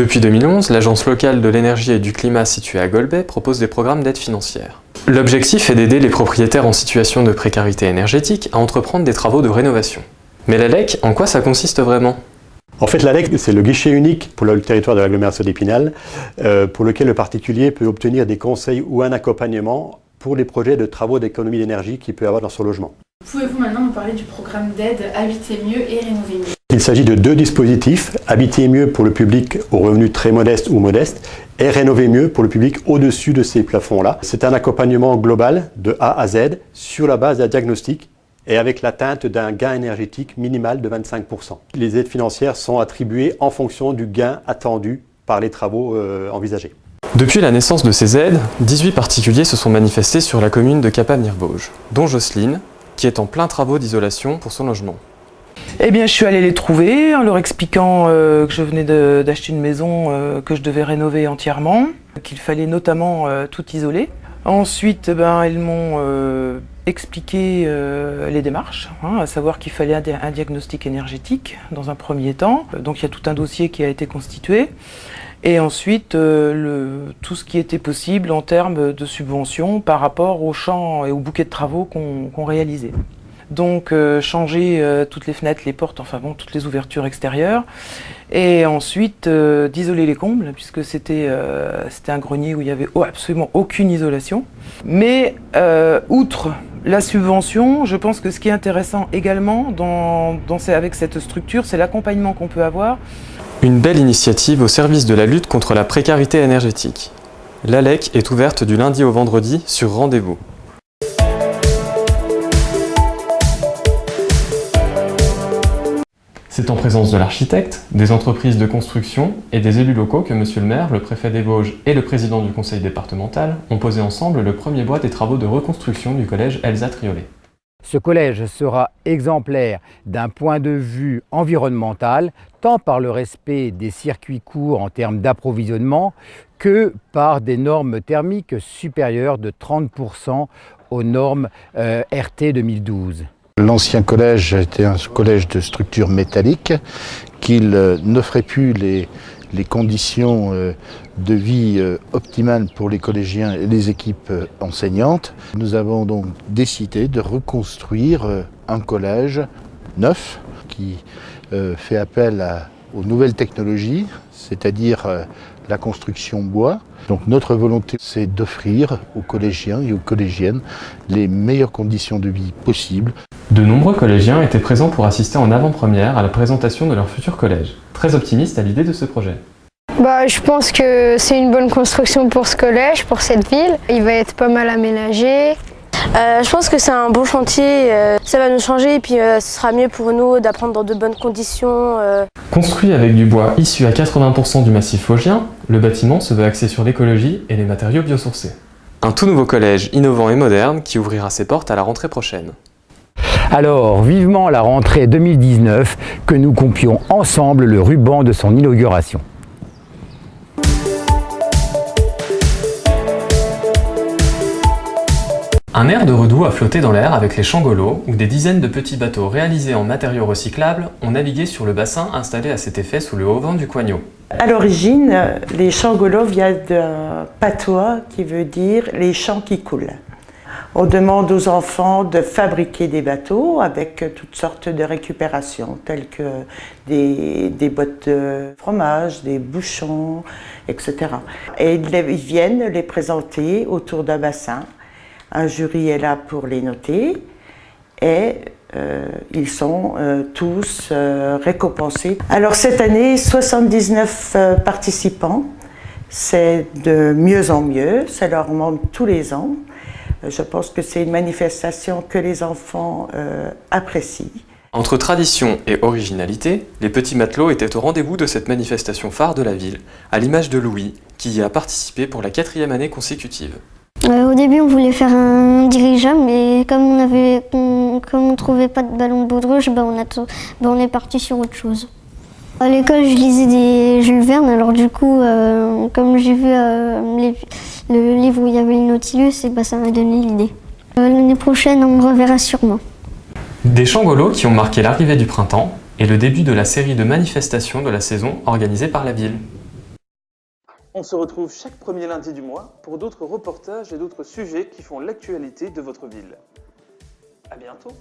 Depuis 2011, l'Agence locale de l'énergie et du climat située à Golbey propose des programmes d'aide financière. L'objectif est d'aider les propriétaires en situation de précarité énergétique à entreprendre des travaux de rénovation. Mais l'ALEC, en quoi ça consiste vraiment ? En fait, l'ALEC, c'est le guichet unique pour le territoire de l'agglomération d'Épinal, pour lequel le particulier peut obtenir des conseils ou un accompagnement pour les projets de travaux d'économie d'énergie qu'il peut avoir dans son logement. Pouvez-vous maintenant nous parler du programme d'aide Habiter mieux et Rénover mieux ? Il s'agit de deux dispositifs, Habiter mieux pour le public aux revenus très modestes ou modestes, et Rénover mieux pour le public au-dessus de ces plafonds-là. C'est un accompagnement global de A à Z sur la base d'un diagnostic et avec l'atteinte d'un gain énergétique minimal de 25%. Les aides financières sont attribuées en fonction du gain attendu par les travaux envisagés. Depuis la naissance de ces aides, 18 particuliers se sont manifestés sur la commune de Capavenir-Vosges, dont Jocelyne, qui est en plein travaux d'isolation pour son logement. Eh bien, je suis allée les trouver en leur expliquant que je venais d'acheter une maison que je devais rénover entièrement, qu'il fallait notamment tout isoler. Ensuite, ils m'ont expliqué les démarches, à savoir qu'il fallait un diagnostic énergétique dans un premier temps. Donc il y a tout un dossier qui a été constitué. Et ensuite, tout ce qui était possible en termes de subventions par rapport aux champs et aux bouquets de travaux qu'on réalisait. Donc changer toutes les fenêtres, les portes, toutes les ouvertures extérieures. Et ensuite d'isoler les combles, puisque c'était un grenier où il n'y avait absolument aucune isolation. Mais outre la subvention, je pense que ce qui est intéressant également avec cette structure, c'est l'accompagnement qu'on peut avoir. Une belle initiative au service de la lutte contre la précarité énergétique. L'ALEC est ouverte du lundi au vendredi sur rendez-vous. C'est en présence de l'architecte, des entreprises de construction et des élus locaux que Monsieur le maire, le préfet des Vosges et le président du conseil départemental ont posé ensemble le premier bois des travaux de reconstruction du collège Elsa Triolet. Ce collège sera exemplaire d'un point de vue environnemental, tant par le respect des circuits courts en termes d'approvisionnement que par des normes thermiques supérieures de 30% aux normes RT 2012. L'ancien collège était un collège de structure métallique qu'il n'offrait plus les conditions de vie optimales pour les collégiens et les équipes enseignantes. Nous avons donc décidé de reconstruire un collège neuf qui fait appel aux nouvelles technologies, c'est-à-dire la construction bois. Donc notre volonté, c'est d'offrir aux collégiens et aux collégiennes les meilleures conditions de vie possibles. De nombreux collégiens étaient présents pour assister en avant-première à la présentation de leur futur collège. Très optimistes à l'idée de ce projet. Je pense que c'est une bonne construction pour ce collège, pour cette ville. Il va être pas mal aménagé. Je pense que c'est un bon chantier, ça va nous changer et puis ce sera mieux pour nous d'apprendre dans de bonnes conditions. Construit avec du bois issu à 80% du massif vosgien, le bâtiment se veut axé sur l'écologie et les matériaux biosourcés. Un tout nouveau collège innovant et moderne qui ouvrira ses portes à la rentrée prochaine. Alors, vivement la rentrée 2019, que nous coupions ensemble le ruban de son inauguration. Un air de redoux a flotté dans l'air avec les Changolos, où des dizaines de petits bateaux réalisés en matériaux recyclables ont navigué sur le bassin installé à cet effet sous le haut vent du Coigneau. À l'origine, les Changolos viennent d'un patois qui veut dire les champs qui coulent. On demande aux enfants de fabriquer des bateaux avec toutes sortes de récupérations, telles que des bottes de fromage, des bouchons, etc. Et ils viennent les présenter autour d'un bassin. Un jury est là pour les noter et ils sont tous récompensés. Alors cette année, 79 participants, c'est de mieux en mieux, ça leur monte tous les ans. Je pense que c'est une manifestation que les enfants apprécient. Entre tradition et originalité, les petits matelots étaient au rendez-vous de cette manifestation phare de la ville, à l'image de Louis, qui y a participé pour la 4e année consécutive. Au début, on voulait faire un dirigeable, mais comme on trouvait pas de ballon de baudruche, on est parti sur autre chose. À l'école, je lisais des Jules Verne, alors du coup, comme j'ai vu le livre où il y avait le Nautilus, ça m'a donné l'idée. L'année prochaine, on me reverra sûrement. Des Changolos qui ont marqué l'arrivée du printemps et le début de la série de manifestations de la saison organisée par la ville. On se retrouve chaque premier lundi du mois pour d'autres reportages et d'autres sujets qui font l'actualité de votre ville. À bientôt!